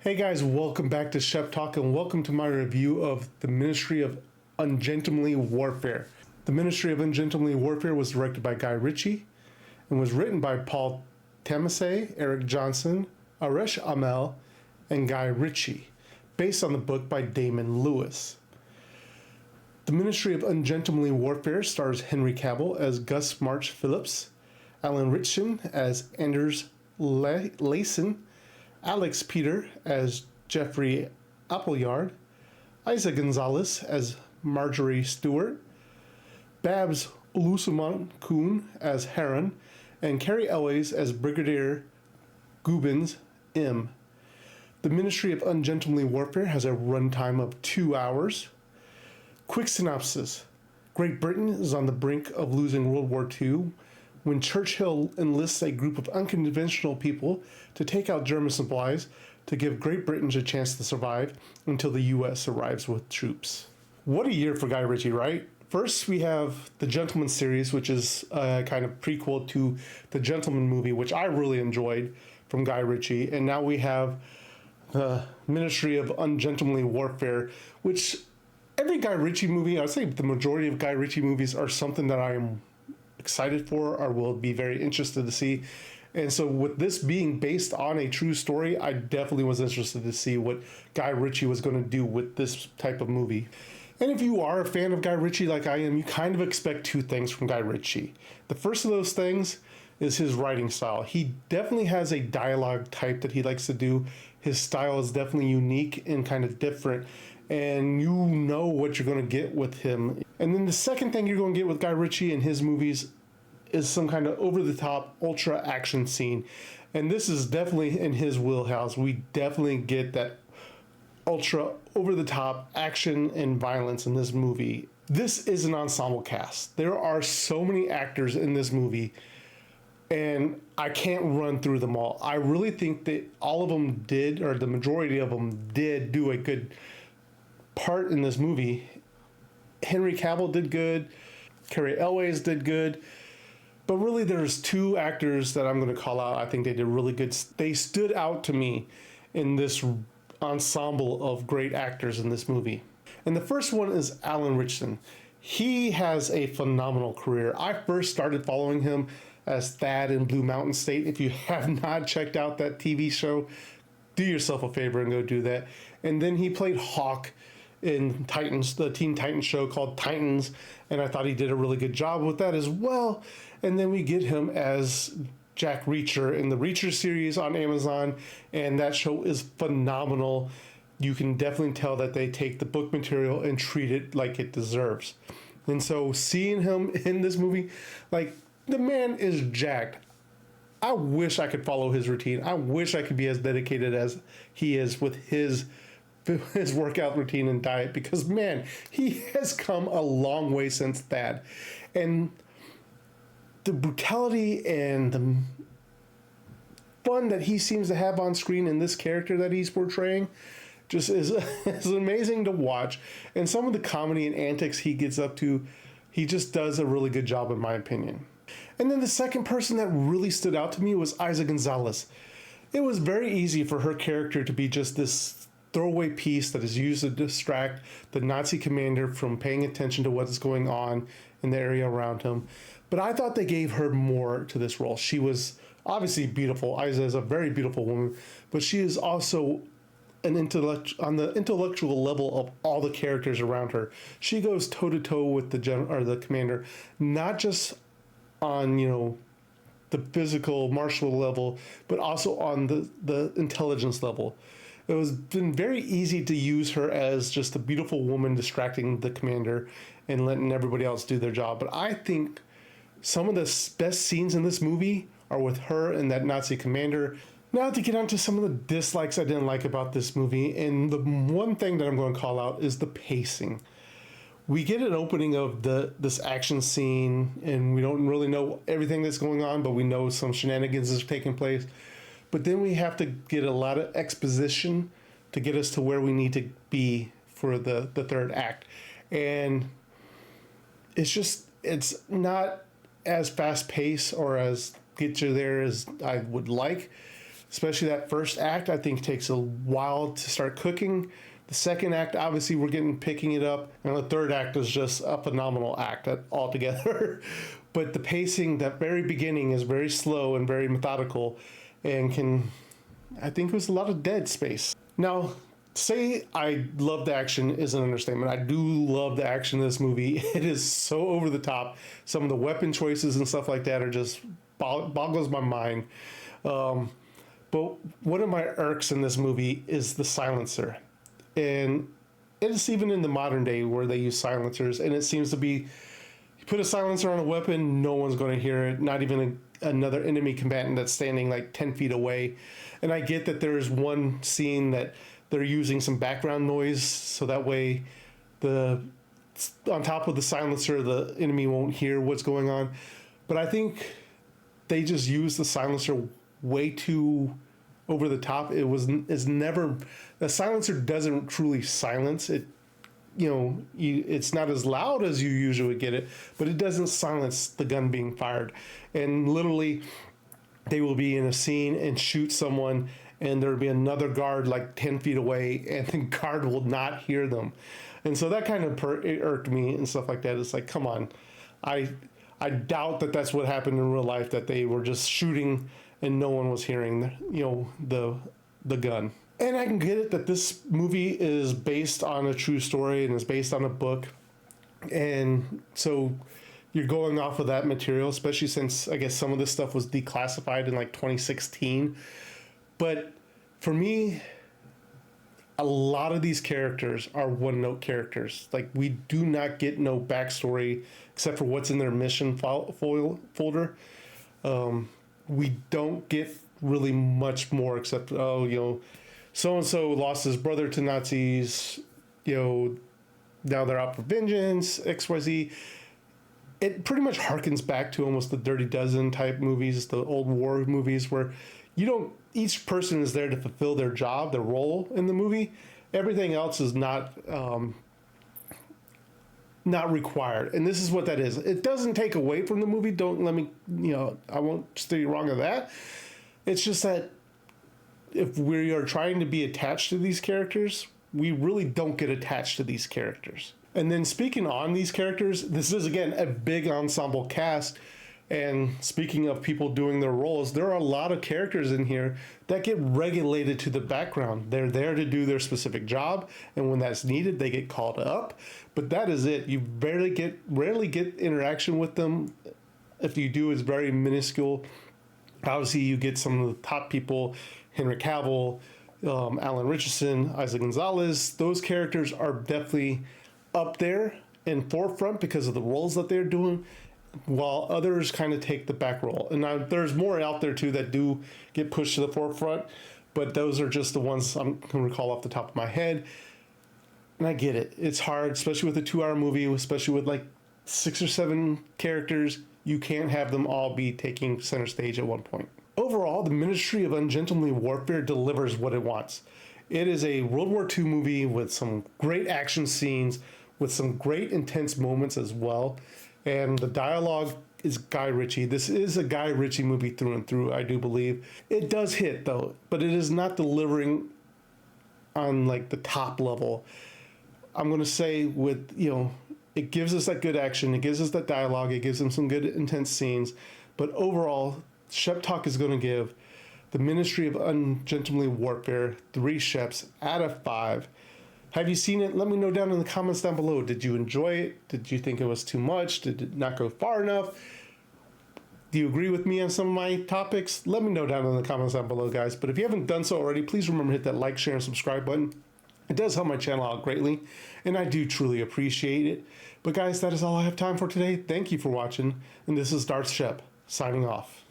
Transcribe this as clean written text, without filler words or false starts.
Hey guys, welcome back to Chef Talk and welcome to my review of The Ministry of Ungentlemanly Warfare. The Ministry of Ungentlemanly Warfare was directed by Guy Ritchie and was written by Paul Tamase, Eric Johnson, Aresh Amel, and Guy Ritchie, based on the book by Damon Lewis. The Ministry of Ungentlemanly Warfare stars Henry Cavill as Gus March Phillips, Alan Ritchson as Anders Layson, Alex Peter as Jeffrey Appleyard, Isa Gonzalez as Marjorie Stewart, Babs Olusomonkun as Heron, and Carrie Elways as Brigadier Gubbins M. The Ministry of Ungentlemanly Warfare has a runtime of 2 hours. Quick synopsis. Great Britain is on the brink of losing World War II when Churchill enlists a group of unconventional people to take out German supplies to give Great Britain a chance to survive until the US arrives with troops. What a year for Guy Ritchie, right? First, we have the Gentleman series, which is a kind of prequel to the Gentleman movie, which I really enjoyed from Guy Ritchie. And now we have the Ministry of Ungentlemanly Warfare, which every Guy Ritchie movie, I'd say the majority of Guy Ritchie movies are something that I am excited for or will be very interested to see. And so with this being based on a true story, I definitely was interested to see what Guy Ritchie was going to do with this type of movie. And if you are a fan of Guy Ritchie like I am, you kind of expect two things from Guy Ritchie. The first of those things is his writing style. He definitely has a dialogue type that he likes to do. His style is definitely unique and kind of different, and you know what you're going to get with him. And then the second thing you're going to get with Guy Ritchie in his movies is some kind of over-the-top ultra action scene. And this is definitely in his wheelhouse. We definitely get that ultra over-the-top action and violence in this movie. This is an ensemble cast. There are so many actors in this movie, and I can't run through them all. I really think that all of them did, or the majority of them did, do a good part in this movie. Henry Cavill did good. Carrie Elways did good. But really, there's two actors that I'm going to call out. I think they did really good. They stood out to me in this ensemble of great actors in this movie. And the first one is Alan Ritchson. He has a phenomenal career. I first started following him as Thad in Blue Mountain State. If you have not checked out that TV show, do yourself a favor and go do that. And then he played Hawk in Titans, the Teen Titans show called Titans, and I thought he did a really good job with that as well. And then we get him as Jack Reacher in the Reacher series on Amazon, and that show is phenomenal. You can definitely tell that they take the book material and treat it like it deserves. And so seeing him in this movie, like, the man is jacked. I wish I could follow his routine. I wish I could be as dedicated as he is with his workout routine and diet, because man, he has come a long way since that. And the brutality and the fun that he seems to have on screen in this character that he's portraying just is amazing to watch. And some of the comedy and antics he gets up to, he just does a really good job in my opinion. And then the second person that really stood out to me was Isa Gonzalez. It was very easy for her character to be just this throwaway piece that is used to distract the Nazi commander from paying attention to what is going on in the area around him. But I thought they gave her more to this role. She was obviously beautiful. Isa is a very beautiful woman, but she is also an on the intellectual level of all the characters around her. She goes toe to toe with the commander, not just on, the physical martial level, but also on the intelligence level. It was been very easy to use her as just a beautiful woman distracting the commander and letting everybody else do their job. But I think some of the best scenes in this movie are with her and that Nazi commander. Now to get on to some of the dislikes I didn't like about this movie, and the one thing that I'm going to call out is the pacing. We get an opening of this action scene, and we don't really know everything that's going on, but we know some shenanigans is taking place. But then we have to get a lot of exposition to get us to where we need to be for the third act. And it's not as fast paced or as get you there as I would like. especially that first act, I think takes a while to start cooking. The second act, obviously, we're picking it up, and the third act is just a phenomenal act altogether. But the pacing, that very beginning, is very slow and very methodical, and I think it was a lot of dead space. Now, say I love the action is an understatement. I do love the action in this movie. It is so over the top. Some of the weapon choices and stuff like that are just boggles my mind. But one of my irks in this movie is the silencer. And it's even in the modern day where they use silencers, and it seems to be, you put a silencer on a weapon, no one's going to hear it, not even another enemy combatant that's standing like 10 feet away. And I get that there's one scene that they're using some background noise, so that way on top of the silencer, the enemy won't hear what's going on. But I think they just use the silencer way too over the top. The silencer doesn't truly silence it. It's not as loud as you usually get it, but it doesn't silence the gun being fired. And literally, they will be in a scene and shoot someone, and there'll be another guard like 10 feet away, and the guard will not hear them. And so that kind of irked me and stuff like that. It's like, come on. I doubt that that's what happened in real life, that they were just shooting and no one was hearing, the gun. And I can get it that this movie is based on a true story and is based on a book. And so you're going off of that material, especially since I guess some of this stuff was declassified in like 2016. But for me, a lot of these characters are one-note characters. Like, we do not get no backstory except for what's in their mission folder. We don't get really much more except, so-and-so lost his brother to Nazis, now they're out for vengeance, XYZ. It pretty much harkens back to almost the Dirty Dozen type movies, the old war movies, where each person is there to fulfill their job, their role in the movie. Everything else is not required. And this is what that is. It doesn't take away from the movie. Don't let me, I won't steer you wrong on that. It's just that if we are trying to be attached to these characters, we really don't get attached to these characters. And then speaking on these characters, this is, again, a big ensemble cast. And speaking of people doing their roles, there are a lot of characters in here that get regulated to the background. They're there to do their specific job, and when that's needed, they get called up. But that is it. You rarely get interaction with them. If you do, it's very minuscule. Obviously, you get some of the top people, Henry Cavill, Alan Richardson, Isaac Gonzalez. Those characters are definitely up there in forefront because of the roles that they're doing, while others kind of take the back role. And now there's more out there too that do get pushed to the forefront, but those are just the ones I'm going to recall off the top of my head. And I get it. It's hard, especially with a 2-hour movie, especially with like 6 or 7 characters. You can't have them all be taking center stage at one point. Overall, the Ministry of Ungentlemanly Warfare delivers what it wants. It is a World War II movie with some great action scenes, with some great intense moments as well. And the dialogue is Guy Ritchie. This is a Guy Ritchie movie through and through, I do believe. It does hit, though, but it is not delivering on like the top level. I'm going to say it gives us that good action. It gives us that dialogue. It gives them some good intense scenes. But overall, Shep Talk is going to give the Ministry of Ungentlemanly Warfare 3 Sheps out of 5. Have you seen it? Let me know down in the comments down below. Did you enjoy it? Did you think it was too much? Did it not go far enough? Do you agree with me on some of my topics? Let me know down in the comments down below, guys. But if you haven't done so already, please remember to hit that like, share, and subscribe button. It does help my channel out greatly, and I do truly appreciate it. But guys, that is all I have time for today. Thank you for watching, and this is Darth Shep, signing off.